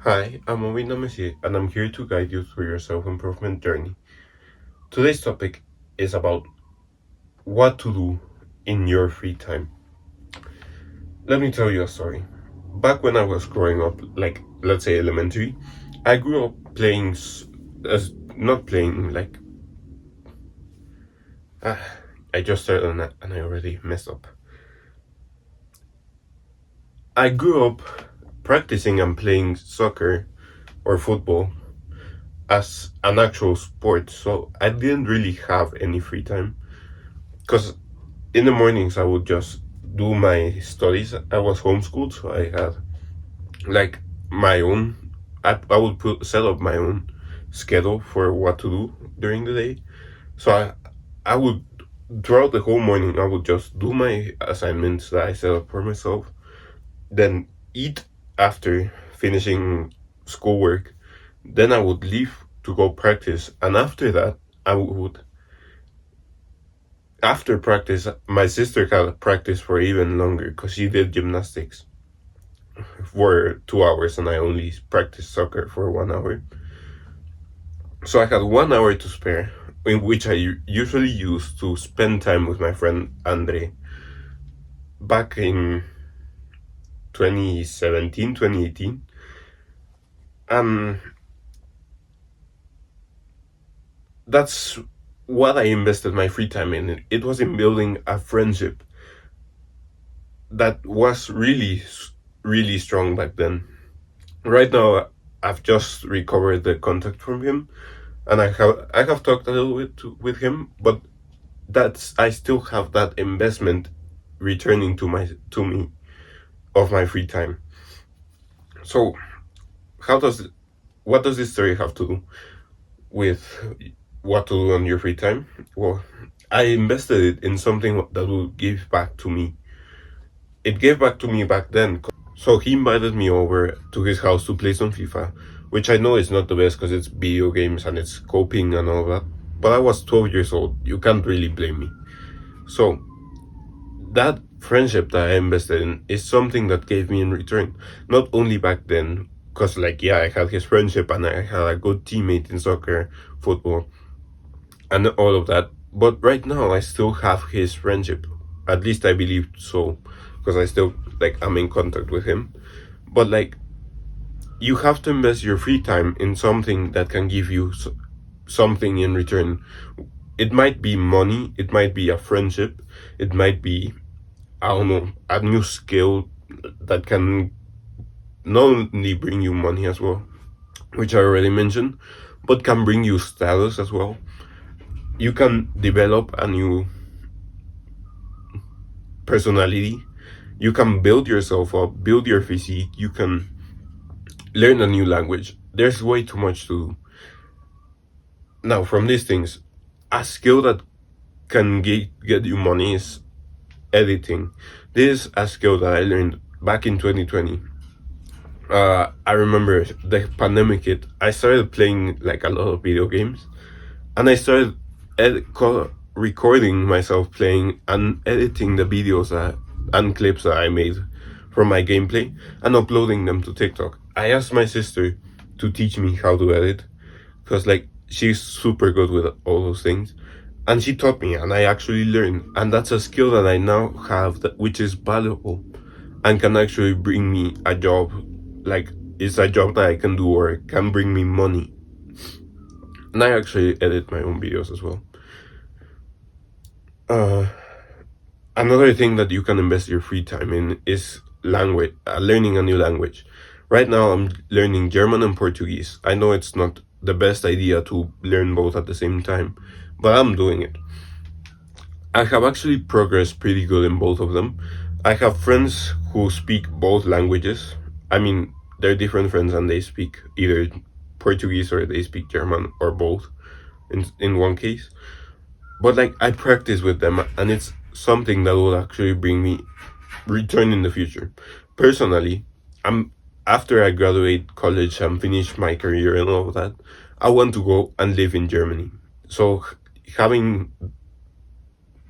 Hi, I'm Owen Namesi, and I'm here to guide you through your self improvement journey. Today's topic is about what to do in your free time. Let me tell you a story. Back when I was growing up, like let's say elementary, I grew up playing, as not playing, ah, I just started on that and I already messed up. I grew up practicing and playing soccer or football as an actual sport, so I didn't really have any free time because in the mornings I would just do my studies. I was homeschooled, so I had like my own. I would set up my own schedule for what to do during the day. So I would throughout the whole morning I would just do my assignments that I set up for myself, then eat after finishing schoolwork. Then I would leave to go practice, and after that I would after practice, my sister had practice for even longer because she did gymnastics for 2 hours and I only practiced soccer for 1 hour. So I had 1 hour to spare, in which I usually used to spend time with my friend Andre. Back in 2017, 2018. That's what I invested my free time in. It was in building a friendship that was really, really strong back then. Right now, I've just recovered the contact from him, and I have talked a little bit with him, but that's I still have that investment returning to me of my free time. So, how does what does this story have to do with what to do on your free time? Well, I invested it in something that will give back to me. It gave back to me back then. So he invited me over to his house to play some FIFA, which I know is not the best because it's video games and it's coping and all that. But I was 12 years old. You can't really blame me. So that friendship that I invested in is something that gave me in return. Not only back then, because yeah, I had his friendship and I had a good teammate in soccer, football, and all of that. But right now, I still have his friendship. At least I believe so, because I still I'm in contact with him. But you have to invest your free time in something that can give you something in return. It might be money, it might be a friendship, it might be, I don't know, a new skill that can not only bring you money as well, which I already mentioned, but can bring you status as well. You can develop a new personality. You can build yourself up, build your physique. You can learn a new language. There's way too much to do. Now, from these things, a skill that can get you money is editing. This is a skill that I learned back in 2020. I remember the pandemic hit. I started playing a lot of video games, and I started recording myself playing and editing the videos and clips that I made from my gameplay and uploading them to TikTok. I asked my sister to teach me how to edit because she's super good with all those things, and she taught me and I actually learned, and that's a skill that I now have which is valuable and can actually bring me a job. It's a job that I can do or can bring me money. And I actually edit my own videos as well. Another thing that you can invest your free time in is language, learning a new language. Right now, I'm learning German and Portuguese. I know it's not the best idea to learn both at the same time, but I'm doing it. I have actually progressed pretty good in both of them. I have friends who speak both languages. I mean, they're different friends and they speak either Portuguese or they speak German or both in one case. But I practice with them and it's something that will actually bring me return in the future. Personally, I'm after I graduate college and finish my career and all of that, I want to go and live in Germany. So having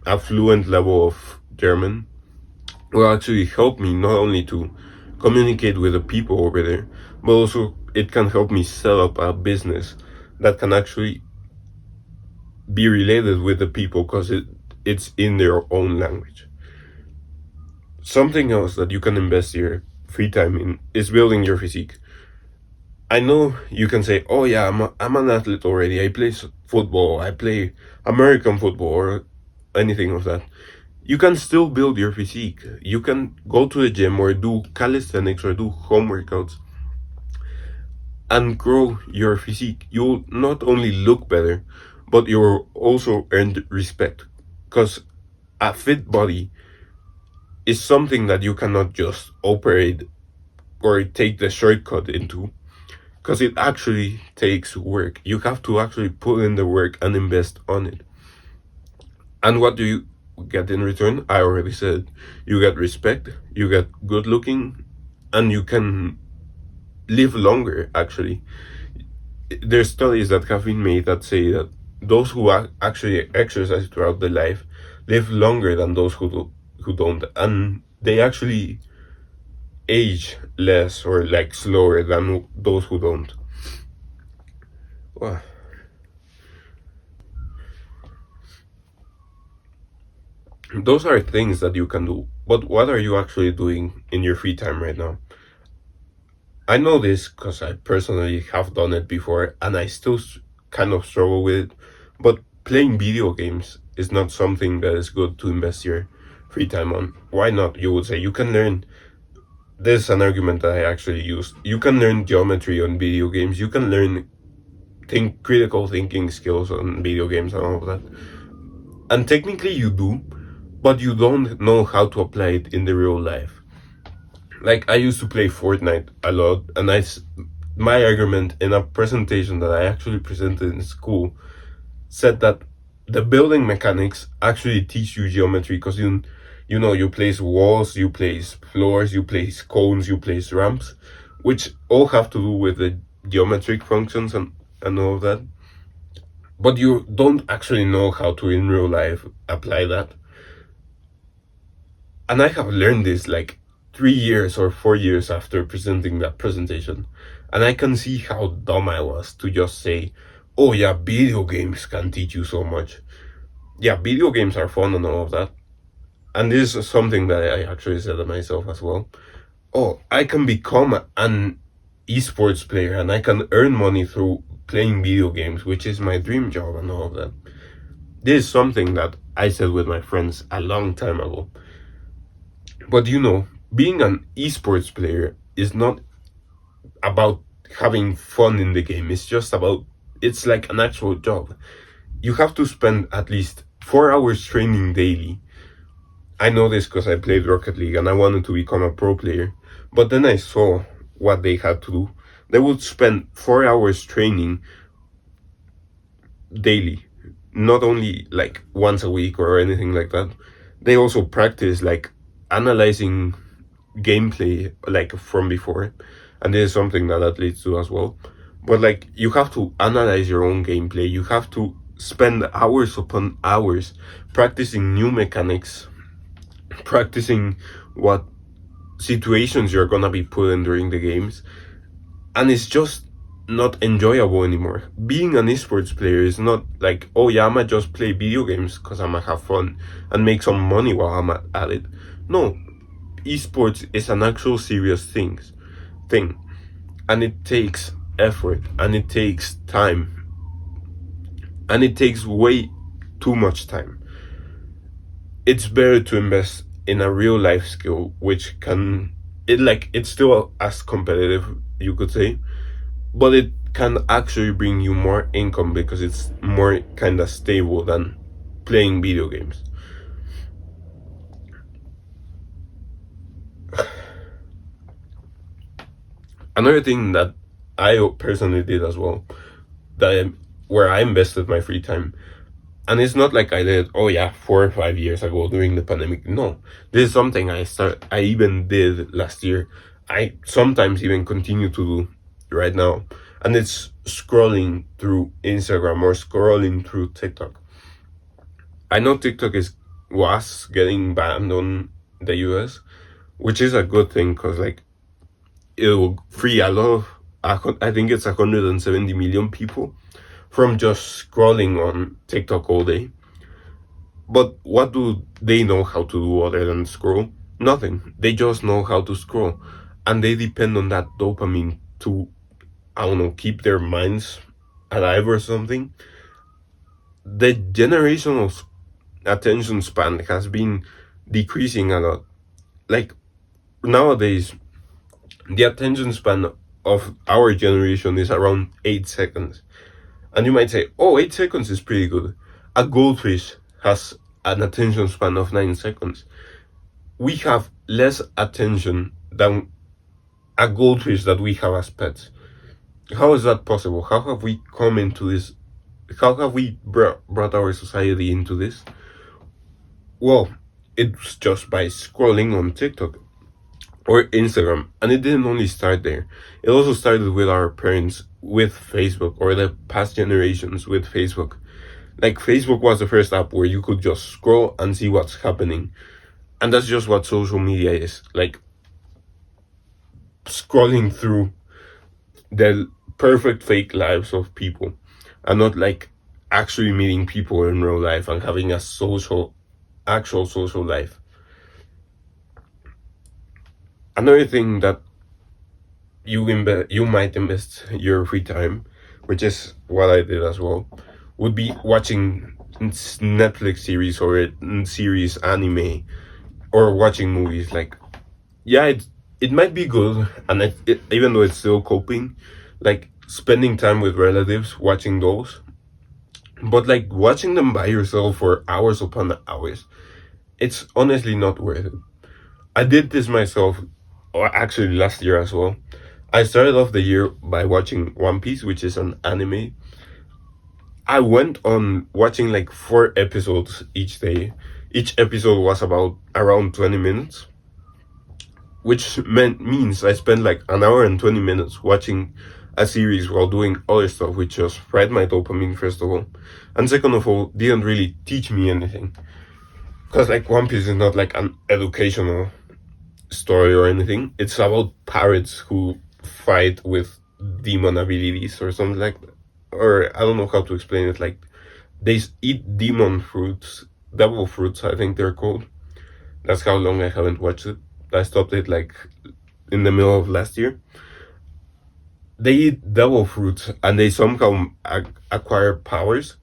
a fluent level of German will actually help me not only to communicate with the people over there, but also it can help me set up a business that can actually be related with the people because it's in their own language. Something else that you can invest your free time in is building your physique. I know you can say, "Oh yeah, I'm an athlete already. I play football. I play American football or anything of that." You can still build your physique. You can go to the gym or do calisthenics or do home workouts and grow your physique. You'll not only look better, but you'll also earn respect. Because a fit body is something that you cannot just operate or take the shortcut into. Because it actually takes work. You have to actually put in the work and invest on it. And what do you get in return? I already said, you get respect, you get good looking, and you can live longer. Actually, there's studies that have been made that say that those who actually exercise throughout their life live longer than those who don't, and they actually age less or like slower than those who don't. Wow. Those are things that you can do, but what are you actually doing in your free time right now? I know this because I personally have done it before and I still kind of struggle with it, but playing video games is not something that is good to invest your free time on. Why not? You would say you can learn. This is an argument that I actually use. You can learn geometry on video games. You can learn critical thinking skills on video games and all of that. And technically you do, but you don't know how to apply it in the real life. Like, I used to play Fortnite a lot, and my argument in a presentation that I actually presented in school said that the building mechanics actually teach you geometry because you place walls, you place floors, you place cones, you place ramps, which all have to do with the geometric functions and all of that. But you don't actually know how to in real life apply that. And I have learned this like 3 years or 4 years after presenting that presentation. And I can see how dumb I was to just say, "Oh yeah, video games can teach you so much." Yeah, video games are fun and all of that. And this is something that I actually said to myself as well. Oh, I can become an esports player and I can earn money through playing video games, which is my dream job and all of that. This is something that I said with my friends a long time ago. But being an esports player is not about having fun in the game. It's like an actual job. You have to spend at least 4 hours training daily. I know this because I played Rocket League and I wanted to become a pro player. But then I saw what they had to do. They would spend 4 hours training daily, not only like once a week or anything like that. They also practice like analyzing gameplay like from before, and this is something that athletes do as well. But like, you have to analyze your own gameplay. You have to spend hours upon hours practicing new mechanics, practicing what situations you're gonna be put in during the games, and it's just not enjoyable anymore. Being an esports player is not like, "Oh yeah, I'ma just play video games because I'ma have fun and make some money while I'm at it." No, esports is an actual serious thing, and it takes effort and it takes time, and it takes way too much time. It's better to invest in a real life skill which it's still as competitive, you could say, but it can actually bring you more income because it's more kind of stable than playing video games. Another thing that I personally did as well, where I invested my free time, and it's not like I did, 4 or 5 years ago during the pandemic. No, this is something I even did last year. I sometimes even continue to do right now, and it's scrolling through Instagram or scrolling through TikTok. I know TikTok was getting banned on the US, which is a good thing because like it will free a lot of I think it's 170 million people from just scrolling on TikTok all day. But what do they know how to do other than scroll? Nothing. They just know how to scroll. And they depend on that dopamine to, I don't know, keep their minds alive or something. The generational attention span has been decreasing a lot. Like nowadays, the attention span of our generation is around 8 seconds. And you might say, oh, 8 seconds is pretty good. A goldfish has an attention span of 9 seconds. We have less attention than a goldfish that we have as pets. How is that possible? How have we come into this? How have we brought our society into this? Well, it's just by scrolling on TikTok or Instagram. And it didn't only start there. It also started with our parents with Facebook, or the past generations with Facebook. Like Facebook was the first app where you could just scroll and see what's happening. And that's just what social media is. Like scrolling through the perfect fake lives of people, and not like actually meeting people in real life and having a actual social life. Another thing that you might invest your free time, which is what I did as well, would be watching Netflix series or series anime, or watching movies. Like, yeah, it might be good, and even though it's still coping, like spending time with relatives, watching those, but like watching them by yourself for hours upon hours, it's honestly not worth it. I did this myself, or actually last year as well. I started off the year by watching One Piece, which is an anime. I went on watching like 4 episodes each day. Each episode was about around 20 minutes, which means I spent like an hour and 20 minutes watching a series while doing other stuff, which just fried my dopamine, first of all. And second of all, didn't really teach me anything. Because like One Piece is not like an educational story or anything. It's about pirates who fight with demon abilities or something like that. Or I don't know how to explain it. Like they eat demon fruits, devil fruits, I think they're called. That's how long I haven't watched it. I stopped it like in the middle of last year. They eat devil fruits and they somehow acquire powers.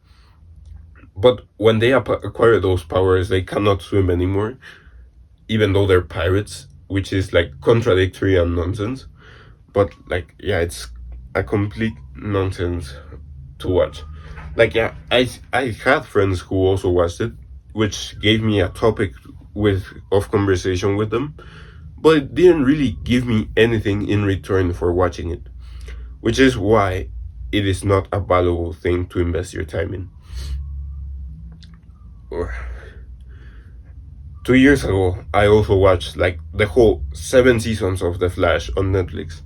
But when they acquire those powers, they cannot swim anymore, even though they're pirates, which is like contradictory and nonsense. But like, yeah, it's a complete nonsense to watch. Like, yeah, I had friends who also watched it, which gave me a topic of conversation with them, but it didn't really give me anything in return for watching it, which is why it is not a valuable thing to invest your time in. 2 years ago, I also watched like the whole 7 seasons of The Flash on Netflix.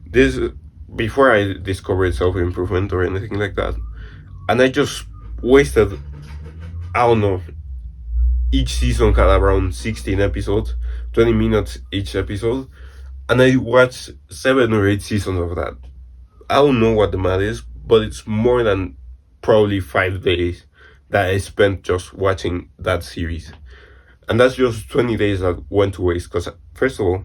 This before I discovered self-improvement or anything like that, and I just wasted, I don't know, each season had around 16 episodes, 20 minutes each episode, and I watched 7 or 8 seasons of that. I don't know what the math is, but it's more than probably 5 days that I spent just watching that series. And that's just 20 days that went to waste, because first of all,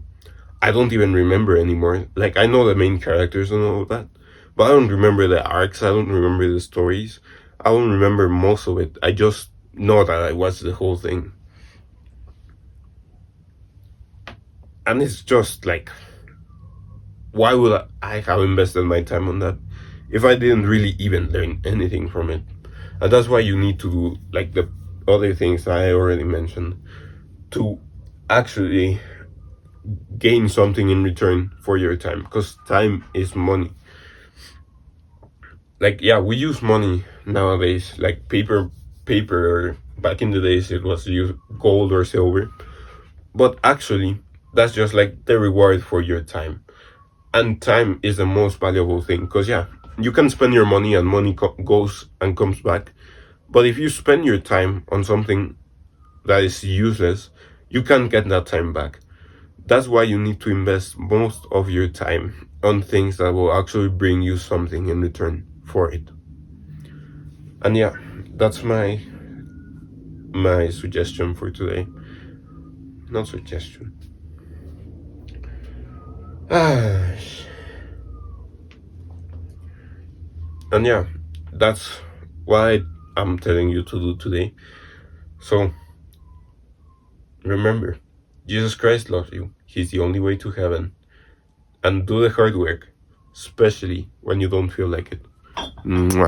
I don't even remember anymore. Like, I know the main characters and all of that, but I don't remember the arcs, I don't remember the stories, I don't remember most of it. I just know that I watched the whole thing. And it's just like, why would I have invested my time on that if I didn't really even learn anything from it? And that's why you need to do like the other things I already mentioned to actually gain something in return for your time, because time is money. Like, yeah, we use money nowadays, like paper, or back in the days it was used gold or silver, but actually that's just like the reward for your time. And time is the most valuable thing, because yeah, you can spend your money and money goes and comes back, but if you spend your time on something that is useless, you can't get that time back. That's why you need to invest most of your time on things that will actually bring you something in return for it. And yeah, that's my suggestion for today. Not suggestion. And yeah, that's what I'm telling you to do today. So remember, Jesus Christ loves you. He's the only way to heaven. And do the hard work, especially when you don't feel like it. Mwah.